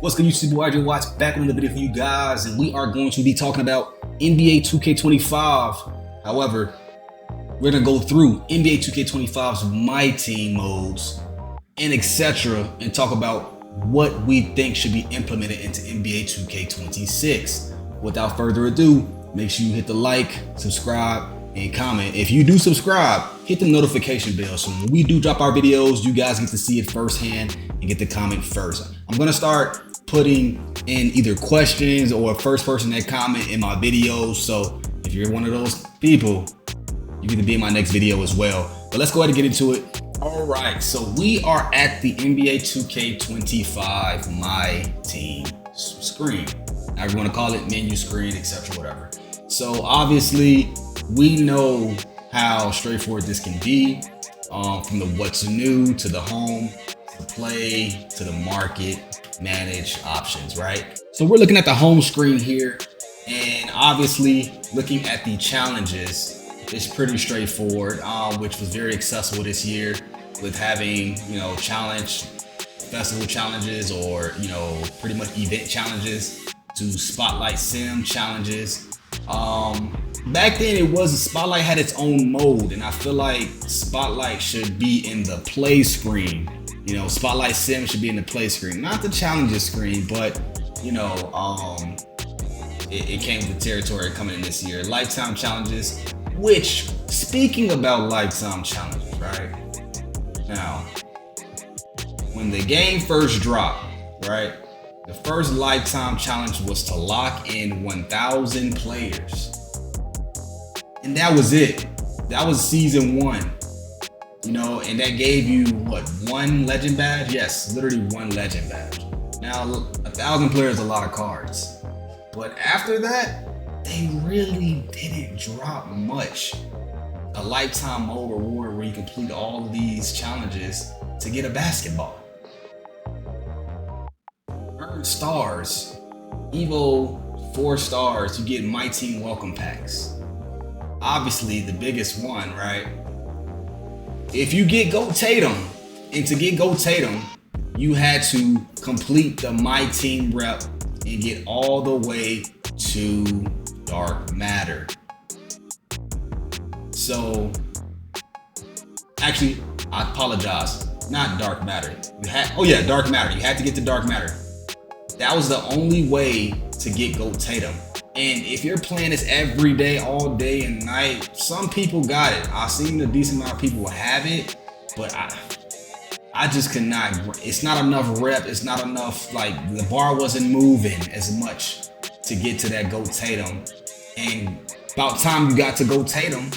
What's good, YouTube? Rjwatts back with another video for you guys, and we are going to be talking about NBA 2K25. However, we're gonna go through NBA 2K25's MyTeam modes and etc. and talk about what we think should be implemented into NBA 2K26. Without further ado, make sure you hit the like, subscribe, and comment. If you do subscribe, hit the notification bell so when we do drop our videos, you guys get to see it firsthand and get to comment first. I'm gonna start putting in either questions or first person that comment in my videos. So if you're one of those people, you get to be in my next video as well. But let's go ahead and get into it. All right, so we are at the NBA 2K25 MyTeam screen. However you want to call it, menu screen, etc., whatever. So obviously, we know how straightforward this can be, from the what's new to the home, to play, to the market, manage options, right? So we're looking at the home screen here, and obviously looking at the challenges, it's pretty straightforward, which was very accessible this year with having, challenge, festival challenges, or, pretty much event challenges to Spotlight Sim challenges. Back then it was, Spotlight had its own mode, and I feel like Spotlight should be in the play screen. Spotlight Sim should be in the play screen, not the challenges screen, but it came with the territory coming in this year. Lifetime challenges, which, speaking about lifetime challenges, right? Now, when the game first dropped, right? The first lifetime challenge was to lock in 1,000 players. And that was it. That was season 1. And that gave you what, 1 legend badge? Yes, literally 1 legend badge. Now, 1,000 players is a lot of cards. But after that, they really didn't drop much. A lifetime mode reward where you complete all of these challenges to get a basketball. Earn stars. Evo 4 stars, you get MyTeam welcome packs. Obviously, the biggest one, right? If you get Go Tatum, and to get Go Tatum, you had to complete the MyTeam rep and get all the way to Dark Matter. So, actually, I apologize. Not Dark Matter. Dark Matter. You had to get to Dark Matter. That was the only way to get Go Tatum. And if you're playing this every day, all day and night, some people got it. I've seen a decent amount of people have it, but I just could not. It's not enough rep. It's not enough, like, the bar wasn't moving as much to get to that Go Tatum. And about time you got to Go Tatum,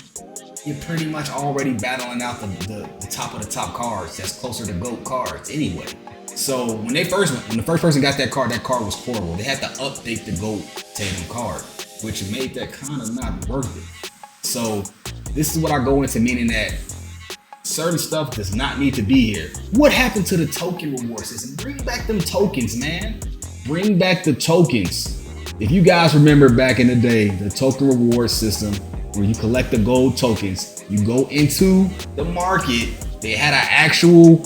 you're pretty much already battling out the top of the top cards that's closer to GOAT cards anyway. So when the first person got that card was horrible. They had to update the GOAT Tatum card, which made that kind of not worth it. So this is what I go into, meaning that certain stuff does not need to be here. What happened to the token reward system? Bring back them tokens, man. Bring back the tokens. If you guys remember back in the day, the token reward system where you collect the gold tokens, you go into the market, they had an actual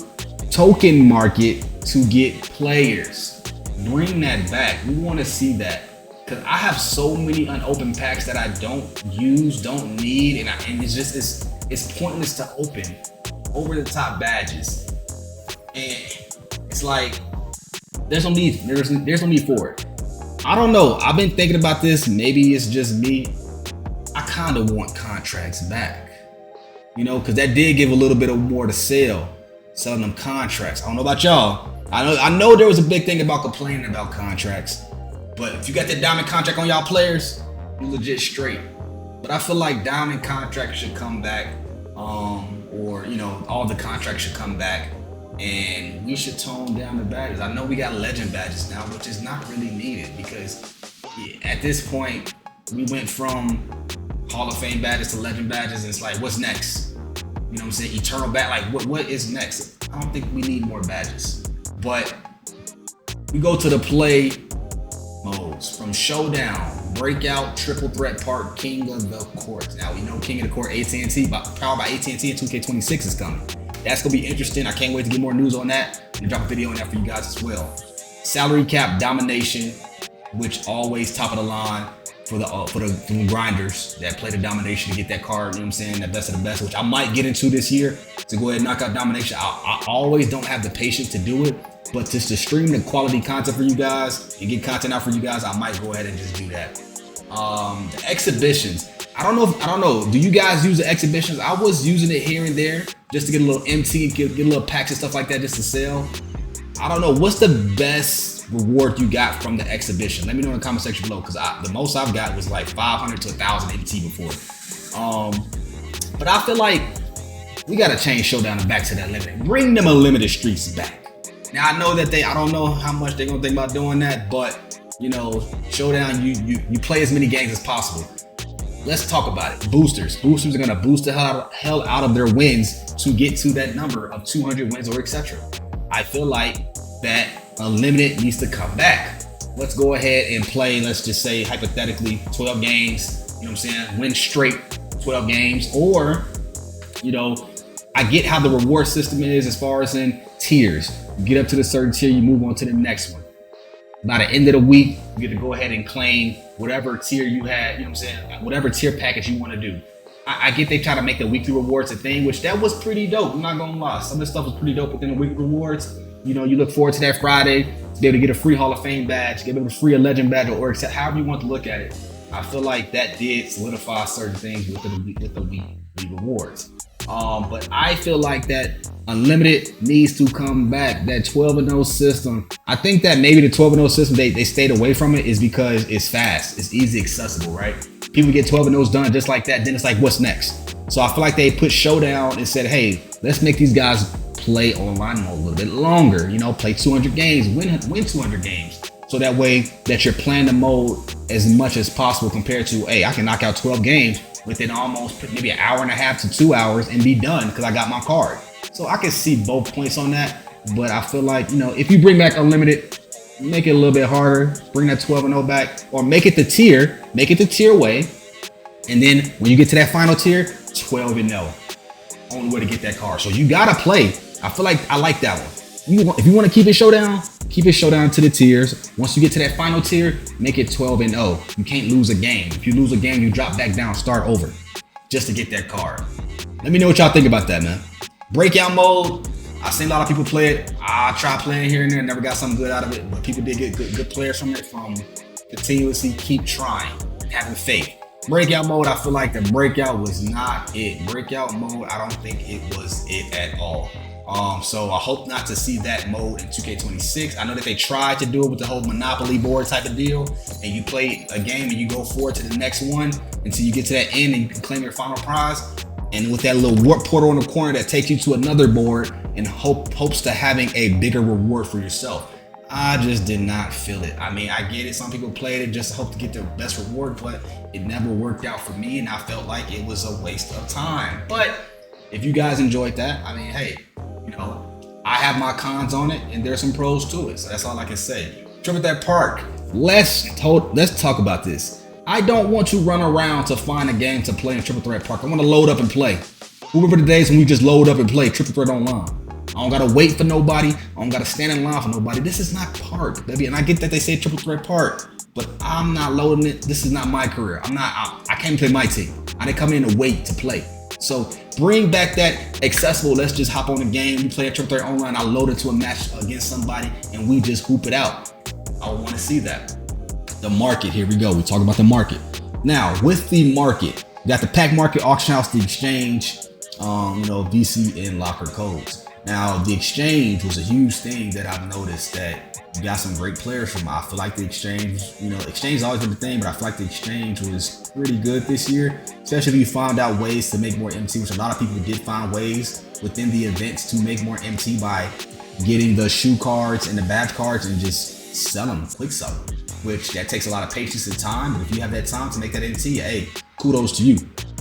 token market to get players. Bring that back. We want to see that, because I have so many unopened packs that I don't use, don't need, and it's pointless to open over the top badges. And it's like there's no need for it. I don't know. I've been thinking about this. Maybe it's just me. I kind of want contracts back, because that did give a little bit of more to sell. Selling them contracts. I don't know about y'all. I know there was a big thing about complaining about contracts, but if you got that diamond contract on y'all players, you legit straight. But I feel like diamond contracts should come back, or all the contracts should come back, and we should tone down the badges. I know we got legend badges now, which is not really needed, because at this point we went from Hall of Fame badges to legend badges, and it's like, what's next? You know what I'm saying? Eternal badge, like what is next? I don't think we need more badges. But we go to the play modes, from Showdown, Breakout, Triple Threat Park, King of the Court. Now we know King of the Court, AT&T, powered by AT&T, and 2K26 is coming. That's gonna be interesting. I can't wait to get more news on that and drop a video on that for you guys as well. salary cap domination, which always top of the line for the grinders that play the domination to get that card, you know what I'm saying, the best of the best, which I might get into this year to go ahead and knock out domination. I always don't have the patience to do it, but just to stream the quality content for you guys and get content out for you guys, I might go ahead and just do that. The exhibitions, I don't know. Do you guys use the exhibitions? I was using it here and there just to get a little MT, get a little packs and stuff like that just to sell. I don't know. What's the best reward you got from the exhibition? Let me know in the comment section below, because the most I've got was like 500 to 1,000 MT before. But I feel like we gotta change Showdown back to that limited. Bring them unlimited streaks back. Now I know that I don't know how much they're gonna think about doing that, but you know, Showdown, you play as many games as possible. Let's talk about it. Boosters are gonna boost the hell out of their wins to get to that number of 200 wins or etc. I feel like that unlimited needs to come back. Let's go ahead and play, let's just say hypothetically 12 games, you know what I'm saying, win straight 12 games. Or, you know, I get how the reward system is as far as in tiers. You get up to the certain tier, you move on to the next one. By the end of the week, you get to go ahead and claim whatever tier you had, you know what I'm saying, whatever tier package you want to do. I get they try to make the weekly rewards a thing, which that was pretty dope. I'm not gonna lie. Some of the stuff was pretty dope within the weekly rewards. You know, you look forward to that Friday to be able to get a free Hall of Fame badge, get a free legend badge, or however you want to look at it. I feel like that did solidify certain things with the weekly rewards. But I feel like that unlimited needs to come back. That 12-0 system. I think that maybe the 12-0 system they stayed away from it is because it's fast, it's easy accessible, right? People get 12-0s done just like that. Then it's like, what's next? So I feel like they put Showdown and said, hey, let's make these guys play online mode a little bit longer. You know, play 200 games, win 200 games. So that way that you're playing the mode as much as possible compared to, hey, I can knock out 12 games within almost maybe an hour and a half to 2 hours and be done because I got my card. So I can see both points on that. But I feel like, you know, if you bring back unlimited, make it a little bit harder, bring that 12-0 back, or make it the tier way. And then when you get to that final tier, 12-0. Only way to get that card. So you gotta play. I feel like I like that one. If you want to keep it Showdown to the tiers. Once you get to that final tier, make it 12-0. You can't lose a game. If you lose a game, you drop back down, start over just to get that card. Let me know what y'all think about that, man. Breakout mode, I've seen a lot of people play it. I tried playing here and there, never got something good out of it, but people did get good players from it, from continuously keep trying, having faith. Breakout mode, I feel like the breakout was not it. Breakout mode, I don't think it was it at all. So I hope not to see that mode in 2K26. I know that they tried to do it with the whole Monopoly board type of deal, and you play a game and you go forward to the next one until you get to that end and you can claim your final prize. And with that little warp portal in the corner that takes you to another board and hopes to having a bigger reward for yourself. I just did not feel it. I mean, I get it. Some people played it just to hope to get the best reward, but it never worked out for me, and I felt like it was a waste of time. But if you guys enjoyed that, I mean, hey, you know, I have my cons on it, and there's some pros to it. So that's all I can say. Triple Threat Park. Let's talk about this. I don't want to run around to find a game to play in Triple Threat Park. I want to load up and play. Remember the days when we just load up and play Triple Threat online? I don't gotta wait for nobody. I don't gotta stand in line for nobody. This is not Park, baby. And I get that they say Triple Threat Park, but I'm not loading it. This is not my career. I can't play my team. I didn't come in to wait to play. So bring back that accessible. Let's just hop on the game. We play a Triple Threat online. I load into a match against somebody and we just hoop it out. I want to see that. The market, here we go. We talk about the market. Now with the market, you got the pack market, auction house, the exchange, VC and locker codes. Now, the exchange was a huge thing that I've noticed that you got some great players from. I feel like the exchange, exchange has always been the thing, but I feel like the exchange was pretty good this year, especially if you found out ways to make more MT, which a lot of people did find ways within the events to make more MT by getting the shoe cards and the badge cards and just sell them, quick sell them, which that takes a lot of patience and time. But if you have that time to make that MT, hey, kudos to you.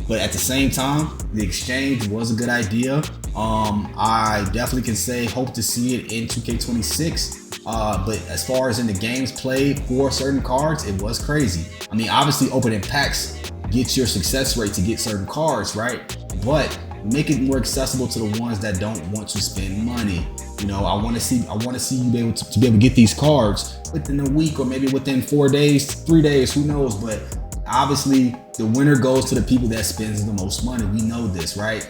But at the same time, the exchange was a good idea. I definitely can say hope to see it in 2K26. But as far as in the games played for certain cards, it was crazy. I mean, obviously opening packs gets your success rate to get certain cards, right? But make it more accessible to the ones that don't want to spend money. You know, I want to see you be able to get these cards within a week or maybe within 4 days, 3 days, who knows? But obviously the winner goes to the people that spends the most money. We know this, right?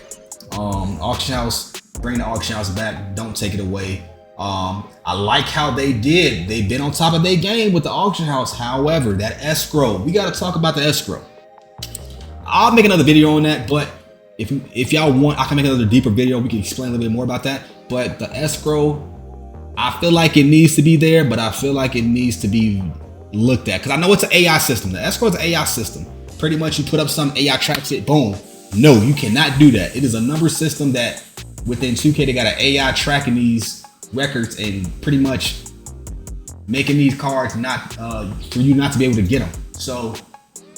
Auction house, bring the auction house back. Don't take it away. I like how they've been on top of their game with the auction house. However, that escrow, we got to talk about the escrow. I'll make another video on that, but if y'all want, I can make another deeper video. We can explain a little bit more about that. But the escrow, I feel like it needs to be there, but I feel like it needs to be looked at, because I know it's an AI system. The escrow is an AI system. Pretty much you put up some AI tracks it, boom. No, you cannot do that. It is a number system that within 2K, they got an AI tracking these records and pretty much making these cards not for you not to be able to get them. So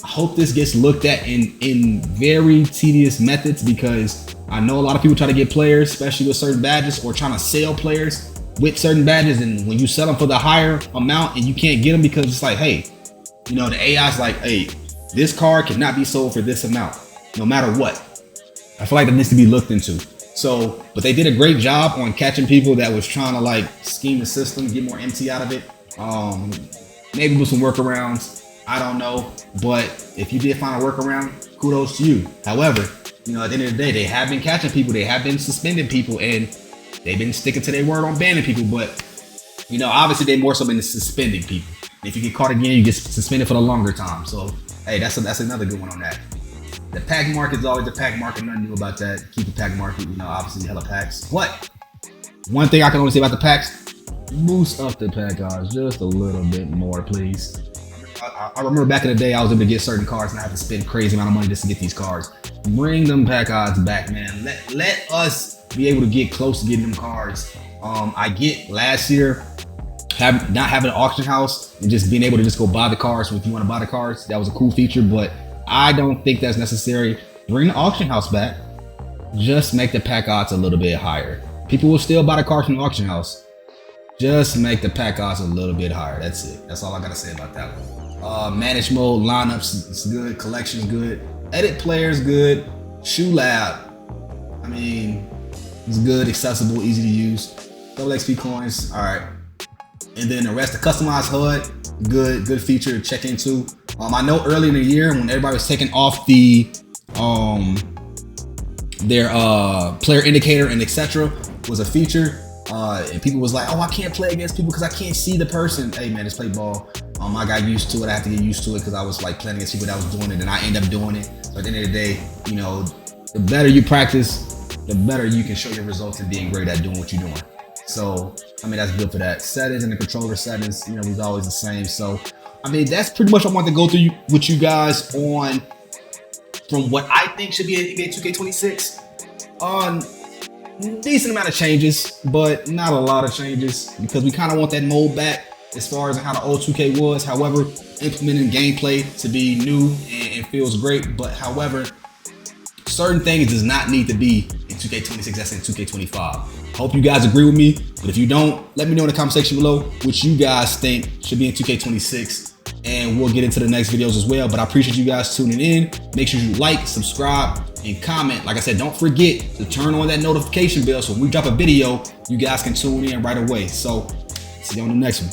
I hope this gets looked at in very tedious methods, because I know a lot of people try to get players, especially with certain badges, or trying to sell players with certain badges, and when you sell them for the higher amount and you can't get them because it's like, hey, you know, the AI's like, hey, this card cannot be sold for this amount, no matter what. I feel like that needs to be looked into. So, but they did a great job on catching people that was trying to like scheme the system, get more MT out of it. Maybe with some workarounds, I don't know. But if you did find a workaround, kudos to you. However, you know, at the end of the day, they have been catching people, they have been suspending people, and they've been sticking to their word on banning people. But, you know, obviously they more so been suspending people. If you get caught again, you get suspended for the longer time. So, hey, that's another good one on that. The pack market is always the pack market. Nothing new about that. Keep the pack market, you know, obviously hella packs. But one thing I can only say about the packs, boost up the pack odds just a little bit more, please. I remember back in the day, I was able to get certain cards and I had to spend crazy amount of money just to get these cards. Bring them pack odds back, man. Let us be able to get close to getting them cards. I get last year, not having an auction house and just being able to just go buy the cards. If you want to buy the cards, that was a cool feature, but I don't think that's necessary. Bring the auction house back. Just make the pack odds a little bit higher. People will still buy the cards from the auction house. Just make the pack odds a little bit higher. That's it. That's all I gotta say about that one. Manage mode, lineups is good. Collection's good. Edit players good. Shoe lab, I mean, it's good, accessible, easy to use. Double XP coins, all right. And then the rest, the customized HUD, good feature to check into. I know early in the year when everybody was taking off the their player indicator and etc. was a feature, and people was like, oh, I can't play against people because I can't see the person. Hey man, just play ball. I got used to it. I had to get used to it because I was like playing against people that was doing it, and I end up doing it. So at the end of the day, you know, the better you practice, the better you can show your results and being great at doing what you're doing. So I mean, that's good for that. Settings and the controller settings, you know, was always the same. So I mean, that's pretty much what I want to go through with you guys on from what I think should be an NBA 2K26. Decent amount of changes, but not a lot of changes because we kind of want that mold back as far as how the old 2K was. However, implementing gameplay to be new and feels great. But however, certain things does not need to be in 2K26, that's in 2K25. Hope you guys agree with me, but if you don't, let me know in the comment section below what you guys think should be in 2K26, and we'll get into the next videos as well. But I appreciate you guys tuning in. Make sure you like, subscribe, and comment. Like I said, don't forget to turn on that notification bell so when we drop a video, you guys can tune in right away. So see you on the next one.